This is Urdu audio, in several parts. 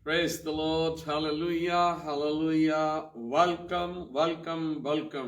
Praise the Lord. Hallelujah. Hallelujah. Welcome, welcome, welcome.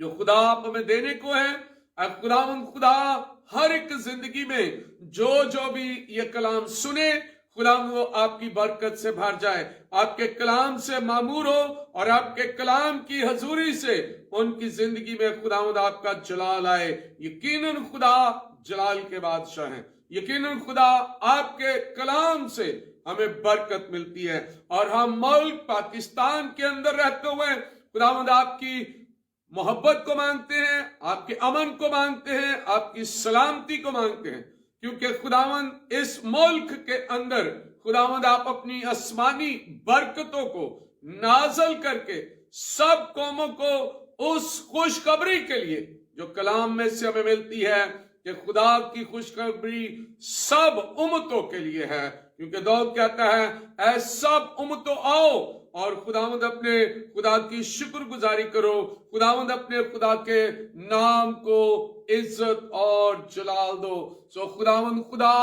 جو خدا آپ ہمیں دینے کو ہے، اے خداوند خدا ہر ایک زندگی میں جو بھی یہ کلام سنے، خداوند وہ آپ کی برکت سے بھر جائے، آپ کے کلام سے معمور ہو، اور آپ کے کلام کی حضوری سے ان کی زندگی میں خداوند آپ کا جلال آئے۔ یقیناً خدا جلال کے بادشاہ ہیں، یقیناً خدا آپ کے کلام سے ہمیں برکت ملتی ہے، اور ہم ملک پاکستان کے اندر رہتے ہوئے خداوند آپ کی محبت کو مانگتے ہیں، آپ کے امن کو مانگتے ہیں، آپ کی سلامتی کو مانگتے ہیں، کیونکہ خداوند اس ملک کے اندر خداوند آپ اپنی آسمانی برکتوں کو نازل کر کے سب قوموں کو اس خوشخبری کے لیے جو کلام میں سے ہمیں ملتی ہے کہ خدا کی خوشخبری سب امتوں کے لیے ہے، کیونکہ داؤد کہتا ہے اے سب امتوں آؤ اور خداوند اپنے خدا کی شکر گزاری کرو، خداوند اپنے خدا کے نام کو عزت اور جلال دو۔ سو خداوند خدا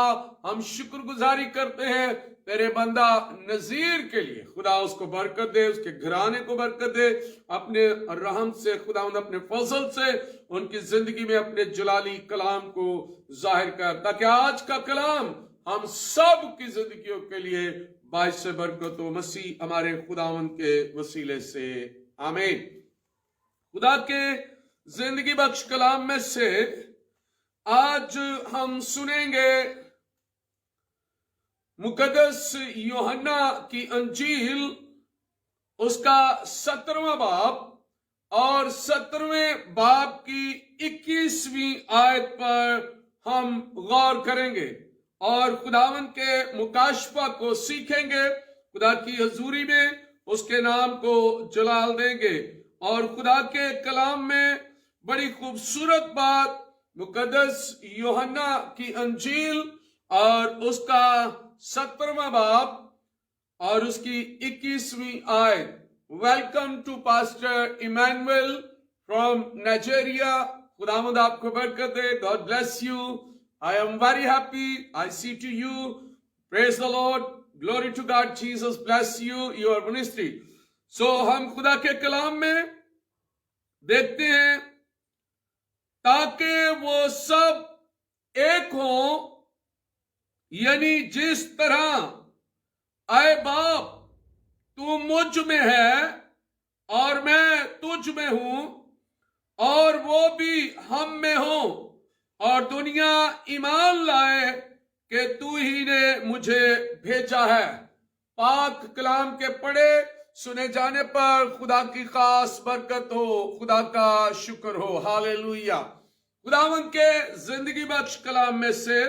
ہم شکر گزاری کرتے ہیں تیرے بندہ نذیر کے لیے، خدا اس کو برکت دے، اس کے گھرانے کو برکت دے، اپنے رحم سے خداوند اپنے فضل سے ان کی زندگی میں اپنے جلالی کلام کو ظاہر کر، تاکہ آج کا کلام ہم سب کی زندگیوں کے لیے باعث برکت و مسیح ہمارے خداوند کے وسیلے سے آمین۔ خدا کے زندگی بخش کلام میں سے آج ہم سنیں گے مقدس یوحنا کی انجیل، اس کا 17واں باب اور 17ویں باب کی 21ویں آیت پر ہم غور کریں گے اور خداوند کے مکاشفہ کو سیکھیں گے، خدا کی حضوری میں اس کے نام کو جلال دیں گے، اور خدا کے کلام میں بڑی خوبصورت بات مقدس یوحنا کی انجیل اور اس کا 17واں باب اور اس کی 21ویں آیت۔ Welcome to pastor Emmanuel from Nigeria, خداوند آپ کو برکت دے، God bless you. I am very happy I see to you. Praise the Lord. Glory to God. Jesus bless you, your ministry. So ہم خدا کے کلام میں دیکھتے ہیں تاکہ وہ سب ایک ہوں، یعنی جس طرح اے باپ تو مجھ میں ہے اور میں تجھ میں ہوں، اور وہ بھی ہم میں ہوں، اور دنیا ایمان لائے کہ تو ہی نے مجھے بھیجا ہے۔ پاک کلام کے پڑھے سنے جانے پر خدا کی خاص برکت ہو، خدا کا شکر ہو، ہاللیلویہ۔ خداوند کے زندگی بخش کلام میں سے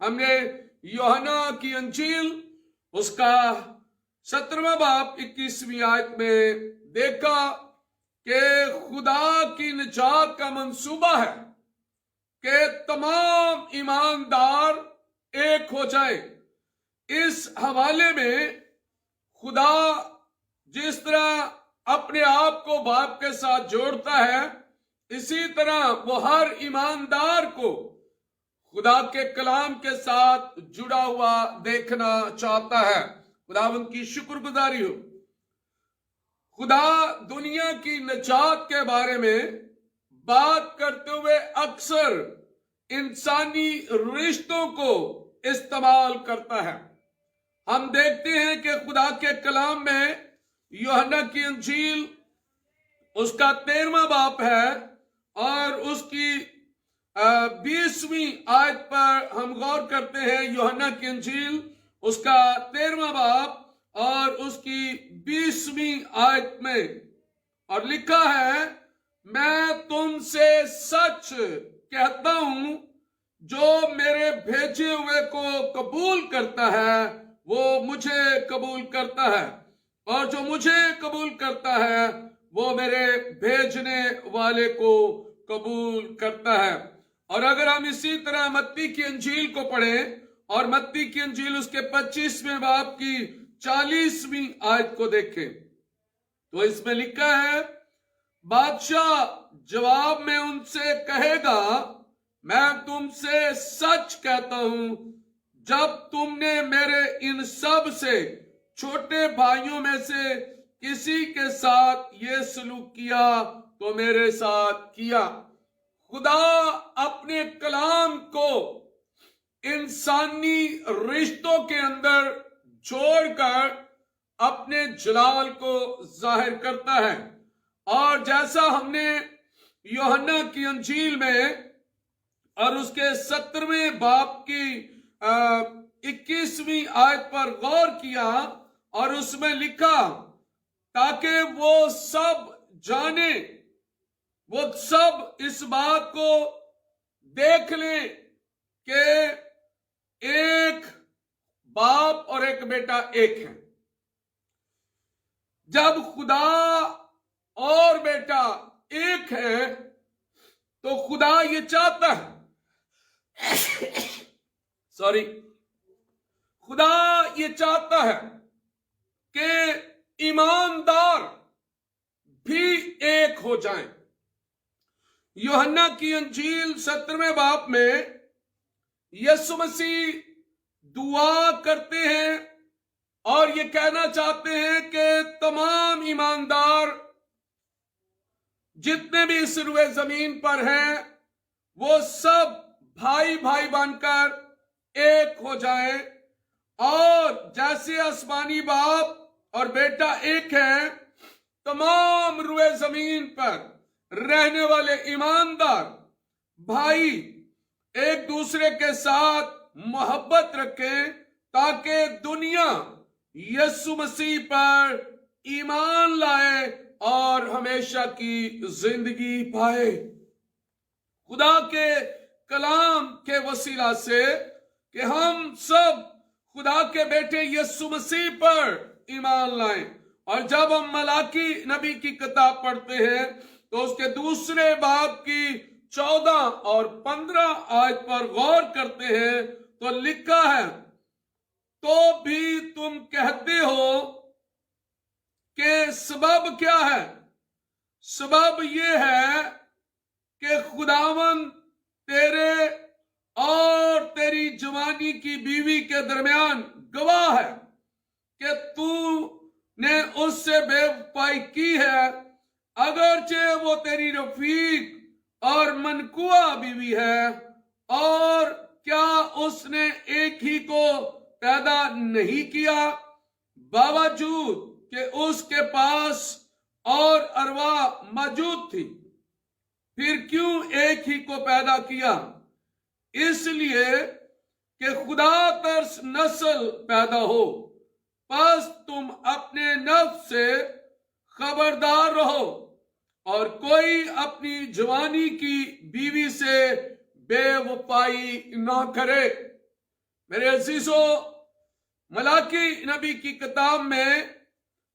ہم نے یوحنا کی انجیل اس کا 17واں باب 21ویں آیت میں دیکھا کہ خدا کی نجات کا منصوبہ ہے کہ تمام ایماندار ایک ہو جائے۔ اس حوالے میں خدا جس طرح اپنے آپ کو باپ کے ساتھ جوڑتا ہے، اسی طرح وہ ہر ایماندار کو خدا کے کلام کے ساتھ جڑا ہوا دیکھنا چاہتا ہے۔ خداوند کی شکر گزاری ہو۔ خدا دنیا کی نجات کے بارے میں بات کرتے ہوئے اکثر انسانی رشتوں کو استعمال کرتا ہے۔ ہم دیکھتے ہیں کہ خدا کے کلام میں یوحنا کی انجیل اس کا 13واں باب ہے اور اس کی 20ویں آیت پر ہم غور کرتے ہیں۔ یوحنا کی انجیل اس کا 13واں باب اور اس کی 20ویں آیت میں، اور لکھا ہے میں تم سے سچ کہتا ہوں جو میرے بھیجے ہوئے کو قبول کرتا ہے وہ مجھے قبول کرتا ہے، اور جو مجھے قبول کرتا ہے وہ میرے بھیجنے والے کو قبول کرتا ہے۔ اور اگر ہم اسی طرح متی کی انجیل کو پڑھیں اور متی کی انجیل اس کے 25ویں باب کی 40ویں آیت کو دیکھیں تو اس میں لکھا ہے بادشاہ جواب میں ان سے کہے گا میں تم سے سچ کہتا ہوں جب تم نے میرے ان سب سے چھوٹے بھائیوں میں سے کسی کے ساتھ یہ سلوک کیا تو میرے ساتھ کیا۔ خدا اپنے کلام کو انسانی رشتوں کے اندر جوڑ کر اپنے جلال کو ظاہر کرتا ہے، اور جیسا ہم نے یوحنا کی انجیل میں اور اس کے 17ویں باب کی 21ویں آیت پر غور کیا، اور اس میں لکھا تاکہ وہ سب جانے، وہ سب اس بات کو دیکھ لیں کہ ایک باپ اور ایک بیٹا ایک ہے۔ جب خدا اور بیٹا ایک ہے تو خدا یہ چاہتا ہے خدا یہ چاہتا ہے کہ ایماندار بھی ایک ہو جائیں۔ یوحنا کی انجیل 17ویں باب میں یسوع مسیح دعا کرتے ہیں اور یہ کہنا چاہتے ہیں کہ تمام ایماندار جتنے بھی اس روئے زمین پر ہیں وہ سب بھائی بھائی بن کر ایک ہو جائیں، اور جیسے آسمانی باپ اور بیٹا ایک ہیں، تمام روئے زمین پر رہنے والے ایماندار بھائی ایک دوسرے کے ساتھ محبت رکھیں تاکہ دنیا یسوع مسیح پر ایمان لائے اور ہمیشہ کی زندگی پائے۔ خدا کے کلام کے وسیلہ سے کہ ہم سب خدا کے بیٹے یسوع مسیح پر ایمان لائیں، اور جب ہم ملاکی نبی کی کتاب پڑھتے ہیں تو اس کے دوسرے باب کی 14 اور 15 آیت پر غور کرتے ہیں تو لکھا ہے، تو بھی تم کہتے ہو کہ سبب کیا ہے؟ سبب یہ ہے کہ خداوند تیرے اور تیری جوانی کی بیوی کے درمیان گواہ ہے کہ تو نے اس سے بے وفائی کی ہے، اگرچہ وہ تیری رفیق اور منقوہ بیوی ہے، اور کیا اس نے ایک ہی کو پیدا نہیں کیا، باوجود کہ اس کے پاس اور ارواح موجود تھی، پھر کیوں ایک ہی کو پیدا کیا؟ اس لیے کہ خدا ترس نسل پیدا ہو، پس تم اپنے نفس سے خبردار رہو اور کوئی اپنی جوانی کی بیوی سے بے وفائی نہ کرے۔ میرے عزیزو، ملاکی نبی کی کتاب میں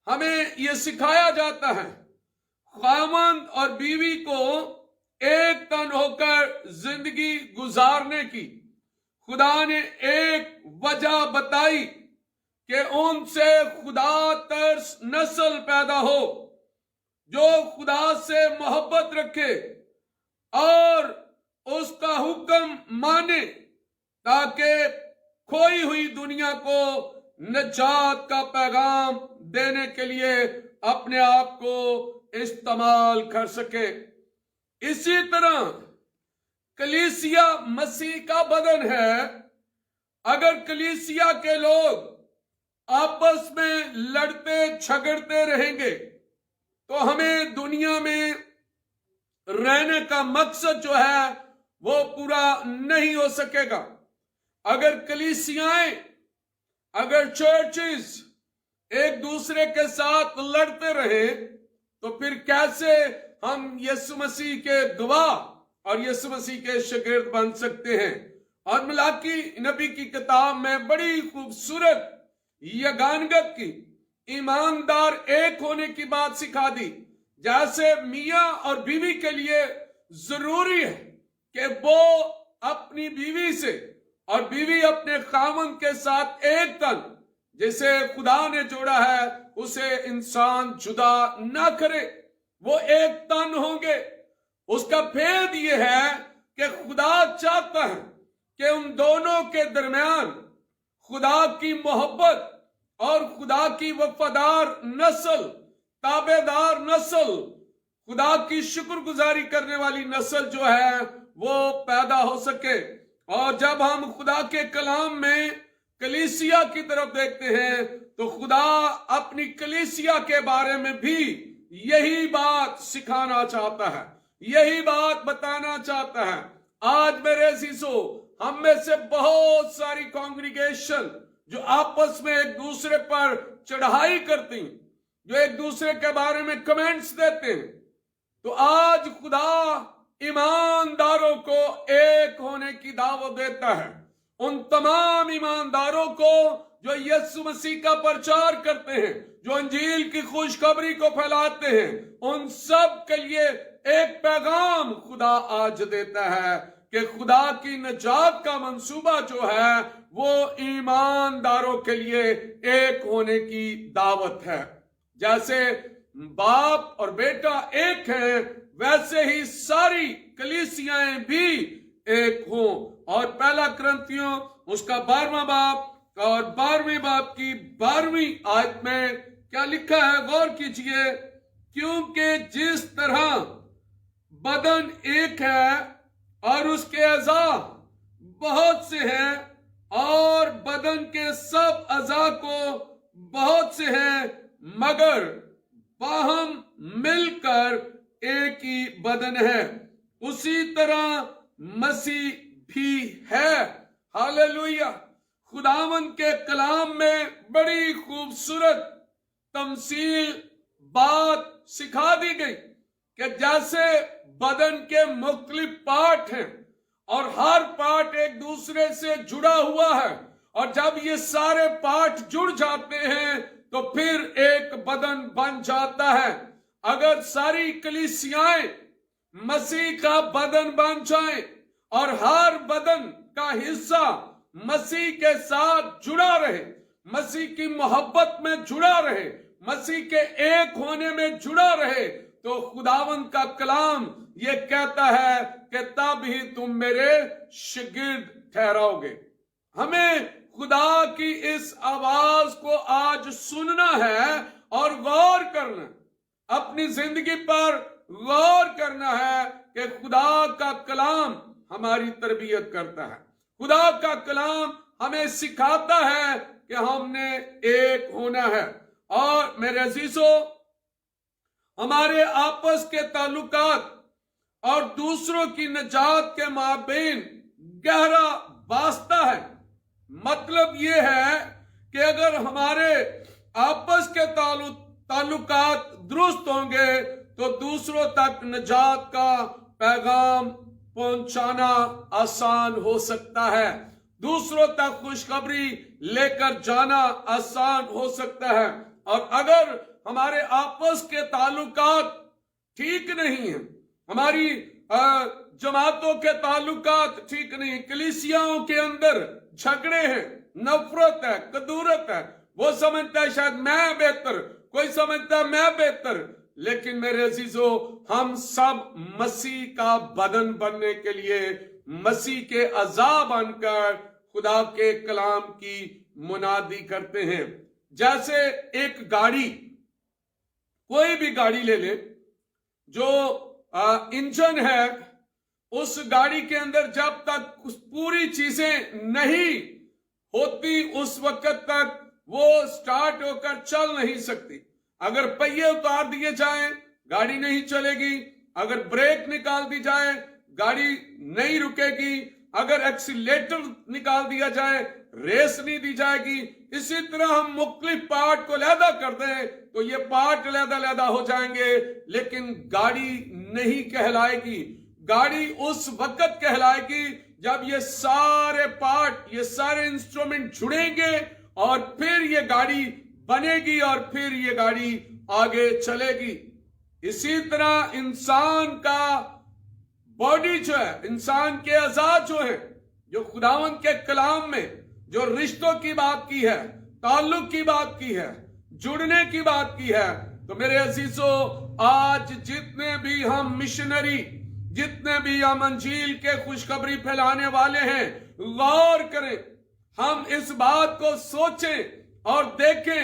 ہمیں یہ سکھایا جاتا ہے خاوند اور بیوی کو ایک تن ہو کر زندگی گزارنے کی۔ خدا نے ایک وجہ بتائی کہ ان سے خدا ترس نسل پیدا ہو جو خدا سے محبت رکھے اور اس کا حکم مانے، تاکہ کھوئی ہوئی دنیا کو نجات کا پیغام دینے کے لیے اپنے آپ کو استعمال کر سکے۔ اسی طرح کلیسیا مسیح کا بدن ہے۔ اگر کلیسیا کے لوگ آپس میں لڑتے جھگڑتے رہیں گے تو ہمیں دنیا میں رہنے کا مقصد جو ہے وہ پورا نہیں ہو سکے گا۔ اگر کلیسیائیں، اگر چرچز ایک دوسرے کے ساتھ لڑتے رہے تو پھر کیسے ہم یسوع مسیح کے گواہ اور یسوع مسیح کے شاگرد بن سکتے ہیں؟ اور ملاکی نبی کی کتاب میں بڑی خوبصورت یگانگت کی، ایماندار ایک ہونے کی بات سکھا دی، جیسے میاں اور بیوی کے لیے ضروری ہے کہ وہ اپنی بیوی سے اور بیوی اپنے خاوند کے ساتھ ایک تن، جسے خدا نے جوڑا ہے اسے انسان جدا نہ کرے، وہ ایک تن ہوں گے۔ اس کا بھید یہ ہے کہ خدا چاہتا ہے کہ ان دونوں کے درمیان خدا کی محبت اور خدا کی وفادار نسل، تابعدار نسل خدا کی شکر گزاری کرنے والی نسل جو ہے وہ پیدا ہو سکے۔ اور جب ہم خدا کے کلام میں کلیسیا کی طرف دیکھتے ہیں تو خدا اپنی کلیسیا کے بارے میں بھی یہی بات سکھانا چاہتا ہے، یہی بات بتانا چاہتا ہے۔ آج میرے عزیزو، ہم میں سے بہت ساری کانگریگیشن جو آپس میں ایک دوسرے پر چڑھائی کرتی ہیں، جو ایک دوسرے کے بارے میں کمنٹس دیتے ہیں، تو آج خدا ایمانداروں کو ایک ہونے کی دعوت دیتا ہے۔ ان تمام ایمانداروں کو جو یسوع مسیح کا پرچار کرتے ہیں، جو انجیل کی خوشخبری کو پھیلاتے ہیں، ان سب کے لیے ایک پیغام خدا آج دیتا ہے کہ خدا کی نجات کا منصوبہ جو ہے وہ ایمانداروں کے لیے ایک ہونے کی دعوت ہے۔ جیسے باپ اور بیٹا ایک ہیں، ویسے ہی ساری کلیسیاں بھی ایک ہوں۔ اور پہلا کرنتھیوں اس کا 12واں باب اور 12ویں باب کی 12ویں آیت میں کیا لکھا ہے، غور کیجئے۔ کیونکہ جس طرح بدن ایک ہے اور اس کے اعضاء بہت سے ہیں، اور بدن کے سب اعضاء کو بہت سے ہیں، مگر باہم مل کر ایک ہی بدن ہے، اسی طرح مسیح بھی ہے۔ ہاللویہ۔ خداوند کے کلام میں بڑی خوبصورت تمثیل بات سکھا دی گئی کہ جیسے بدن کے مختلف پارٹ ہیں اور ہر پارٹ ایک دوسرے سے جڑا ہوا ہے، اور جب یہ سارے پارٹ جڑ جاتے ہیں تو پھر ایک بدن بن جاتا ہے۔ اگر ساری کلیسیاں مسیح کا بدن بن جائیں اور ہر بدن کا حصہ مسیح کے ساتھ جڑا رہے، مسیح کی محبت میں جڑا رہے، مسیح کے ایک ہونے میں جڑا رہے، تو خداوند کا کلام یہ کہتا ہے کہ تب ہی تم میرے شاگرد ٹھہراؤ گے۔ ہمیں خدا کی اس آواز کو آج سننا ہے اور غور کرنا، اپنی زندگی پر غور کرنا ہے کہ خدا کا کلام ہماری تربیت کرتا ہے، خدا کا کلام ہمیں سکھاتا ہے کہ ہم نے ایک ہونا ہے۔ اور میرے عزیزو، ہمارے آپس کے تعلقات اور دوسروں کی نجات کے مابین گہرا واسطہ ہے۔ مطلب یہ ہے کہ اگر ہمارے آپس کے تعلقات درست ہوں گے تو دوسروں تک نجات کا پیغام پہنچانا آسان ہو سکتا ہے، دوسروں تک خوشخبری لے کر جانا آسان ہو سکتا ہے۔ اور اگر ہمارے آپس کے تعلقات ٹھیک نہیں ہیں، ہماری جماعتوں کے تعلقات ٹھیک نہیں، کلیسیاؤں کے اندر جھگڑے ہیں، نفرت ہے، کدورت ہے، وہ سمجھتا ہے شاید میں بہتر، کوئی سمجھتا ہے میں بہتر، لیکن میرے عزیزو، ہم سب مسیح کا بدن بننے کے لیے مسیح کے اعضاء بن کر خدا کے کلام کی منادی کرتے ہیں۔ جیسے ایک گاڑی، کوئی بھی گاڑی لے لے، جو انجن ہے، اس گاڑی کے اندر جب تک پوری چیزیں نہیں ہوتی اس وقت تک وہ سٹارٹ ہو کر چل نہیں سکتی۔ اگر پہیے اتار دیے جائیں گاڑی نہیں چلے گی، اگر بریک نکال دی جائے گاڑی نہیں رکے گی، اگر ایکسیلیٹر نکال دیا جائے ریس نہیں دی جائے گی۔ اسی طرح ہم مختلف پارٹ کو علیحدہ کر دیں تو یہ پارٹ علیحدہ ہو جائیں گے، لیکن گاڑی نہیں کہلائے گی۔ گاڑی اس وقت کہلائے گی جب یہ سارے پارٹ، یہ سارے انسٹرومنٹ جڑیں گے اور پھر یہ گاڑی بنے گی اور پھر یہ گاڑی آگے چلے گی۔ اسی طرح انسان کا باڈی جو ہے، انسان کے اعضاء جو ہیں، جو خداوند کے کلام میں جو رشتوں کی بات کی ہے، تعلق کی بات کی ہے، جڑنے کی بات کی ہے، تو میرے عزیزو، آج جتنے بھی ہم مشنری، جتنے بھی ہم انجیل کے خوشخبری پھیلانے والے ہیں، غور کریں، ہم اس بات کو سوچیں اور دیکھیں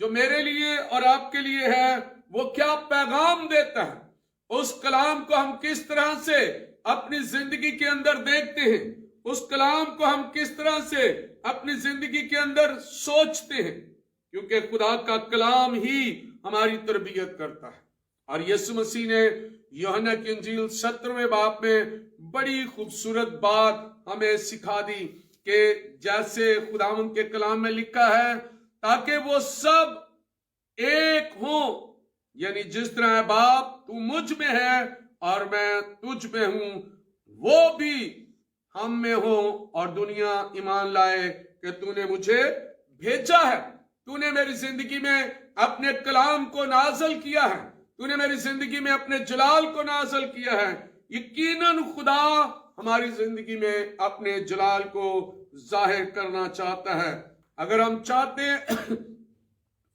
جو میرے لیے اور آپ کے لیے ہے وہ کیا پیغام دیتا ہے، اس کلام کو ہم کس طرح سے اپنی زندگی کے اندر دیکھتے ہیں، اس کلام کو ہم کس طرح سے اپنی زندگی کے اندر سوچتے ہیں، کیونکہ خدا کا کلام ہی ہماری تربیت کرتا ہے۔ اور یسوع مسیح نے یوحنا کی انجیل 17ویں باب میں بڑی خوبصورت بات ہمیں سکھا دی کہ جیسے خداوند کے کلام میں لکھا ہے تاکہ وہ سب ایک ہوں، یعنی جس طرح اے باپ تو مجھ میں ہے اور میں تجھ میں ہوں، وہ بھی ہم میں ہو اور دنیا ایمان لائے کہ تو نے مجھے بھیجا ہے۔ تو نے میری زندگی میں اپنے کلام کو نازل کیا ہے، تو نے میری زندگی میں اپنے جلال کو نازل کیا ہے۔ یقیناً خدا ہماری زندگی میں اپنے جلال کو ظاہر کرنا چاہتا ہے۔ اگر ہم چاہتے ہیں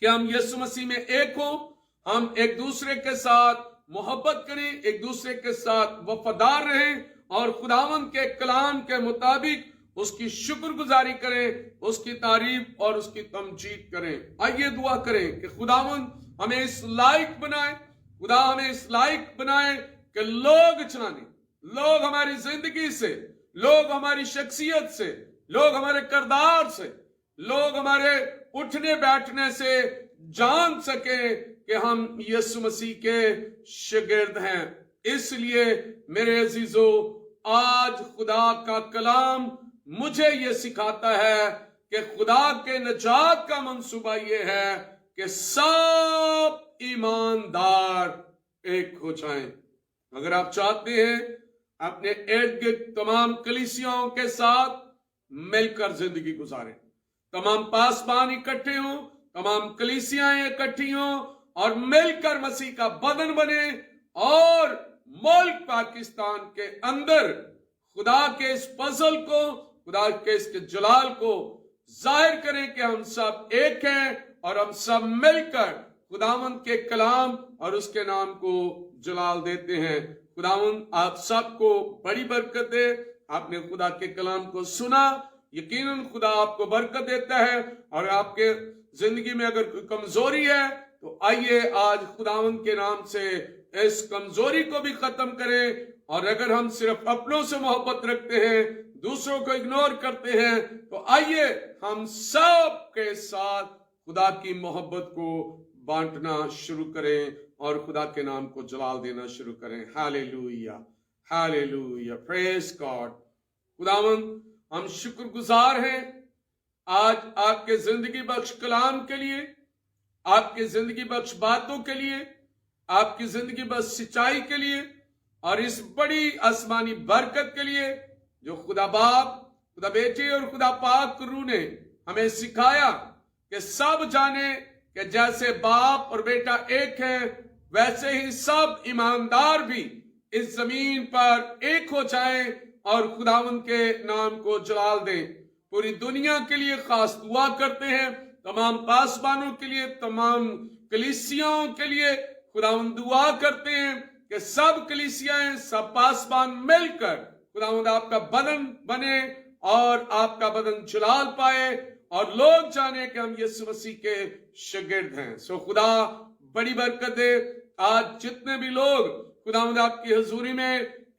کہ ہم یسوع مسیح میں ایک ہوں، ہم ایک دوسرے کے ساتھ محبت کریں، ایک دوسرے کے ساتھ وفادار رہیں اور خداوند کے کلام کے مطابق اس کی شکر گزاری کریں، اس کی تعریف اور اس کی تمجید کریں۔ آئیے دعا کریں کہ خداوند ہمیں اس لائق بنائے، خدا ہمیں اس لائق بنائے کہ لوگ جانیں، لوگ ہماری زندگی سے، لوگ ہماری شخصیت سے، لوگ ہمارے کردار سے، لوگ ہمارے اٹھنے بیٹھنے سے جان سکیں کہ ہم یسوع مسیح کے شاگرد ہیں۔ اس لیے میرے عزیزو، آج خدا کا کلام مجھے یہ سکھاتا ہے کہ خدا کے نجات کا منصوبہ یہ ہے کہ سب ایماندار ایک ہو جائیں۔ اگر آپ چاہتے ہیں اپنے ارد گرد تمام کلیسیاؤں کے ساتھ مل کر زندگی گزاریں، تمام پاسبان اکٹھے ہوں، تمام کلیسیاں اکٹھی ہوں اور مل کر مسیح کا بدن بنے اور ملک پاکستان کے اندر خدا کے اس فضل کو، خدا کے اس کے جلال کو ظاہر کریں کہ ہم سب ایک ہیں اور ہم سب مل کر خداوند کے کلام اور اس کے نام کو جلال دیتے ہیں۔ خداوند آپ سب کو بڑی برکت دے۔ آپ نے خدا کے کلام کو سنا، یقیناً خدا آپ کو برکت دیتا ہے، اور آپ کے زندگی میں اگر کوئی کمزوری ہے تو آئیے آج خداوند کے نام سے اس کمزوری کو بھی ختم کریں، اور اگر ہم صرف اپنوں سے محبت رکھتے ہیں، دوسروں کو اگنور کرتے ہیں، تو آئیے ہم سب کے ساتھ خدا کی محبت کو بانٹنا شروع کریں اور خدا کے نام کو جلال دینا شروع کریں۔ ہاللیلویہ، ہاللیلویہ، پریز گاڈ۔ خداوند ہم شکر گزار ہیں آج آپ کے زندگی بخش کلام کے لیے، آپ کی زندگی بخش باتوں کے لیے، آپ کی زندگی بخش سچائی کے لیے، اور اس بڑی آسمانی برکت کے لیے جو خدا باپ، خدا بیٹے اور خدا پاک روح نے ہمیں سکھایا کہ سب جانے کہ جیسے باپ اور بیٹا ایک ہے، ویسے ہی سب ایماندار بھی اس زمین پر ایک ہو جائیں اور خداوند کے نام کو جلال دیں۔ پوری دنیا کے لیے خاص دعا کرتے ہیں، تمام پاسبانوں کے لیے، تمام کلیسیاؤں کے لیے خداوند دعا کرتے ہیں کہ سب کلیسیاں، سب پاسبان مل کر خداوند آپ کا بدن بنے اور آپ کا بدن جلال پائے اور لوگ جانے کہ ہم یسوع مسیح کے شاگرد ہیں۔ سو خدا بڑی برکت دے۔ آج جتنے بھی لوگ خداوند آپ کی حضوری میں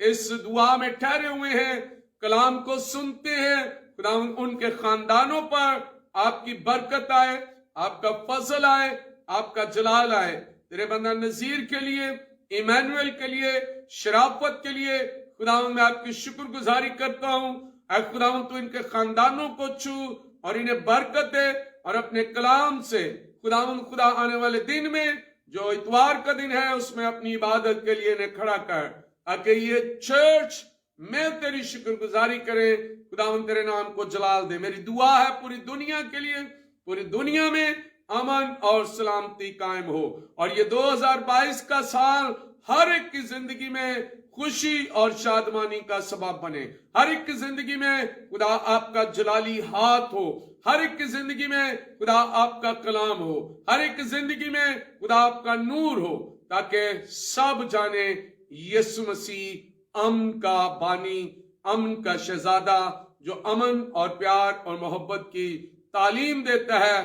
اس دعا میں ٹھہرے ہوئے ہیں، کلام کو سنتے ہیں، خداوند ان کے خاندانوں پر آپ کی برکت آئے، آپ کا فضل آئے، آپ کا جلال آئے۔ تیرے بندہ نذیر کے لیے، ایمانویل کے لیے، شرافت کے لیے خداوند میں آپ کی شکر گزاری کرتا ہوں۔ اے خداوند تو ان کے خاندانوں کو چھو اور انہیں برکت دے، اور اپنے کلام سے خداوند خدا آنے والے دن میں جو اتوار کا دن ہے اس میں اپنی عبادت کے لیے انہیں کھڑا کر، تاکہ یہ چرچ میں تیری شکر گزاری کرے، خداوند تیرے نام کو جلال دے۔ میری دعا ہے پوری دنیا کے لیے، پوری دنیا میں امن اور سلامتی قائم ہو، اور یہ 2022 کا سال ہر ایک کی زندگی میں خوشی اور شادمانی کا سبب بنے۔ ہر ایک کی زندگی میں خدا آپ کا جلالی ہاتھ ہو، ہر ایک کی زندگی میں خدا آپ کا کلام ہو، ہر ایک کی زندگی میں خدا آپ کا نور ہو، تاکہ سب جانے یسوع مسیح امن کا بانی، امن کا شہزادہ، جو امن اور پیار اور محبت کی تعلیم دیتا ہے،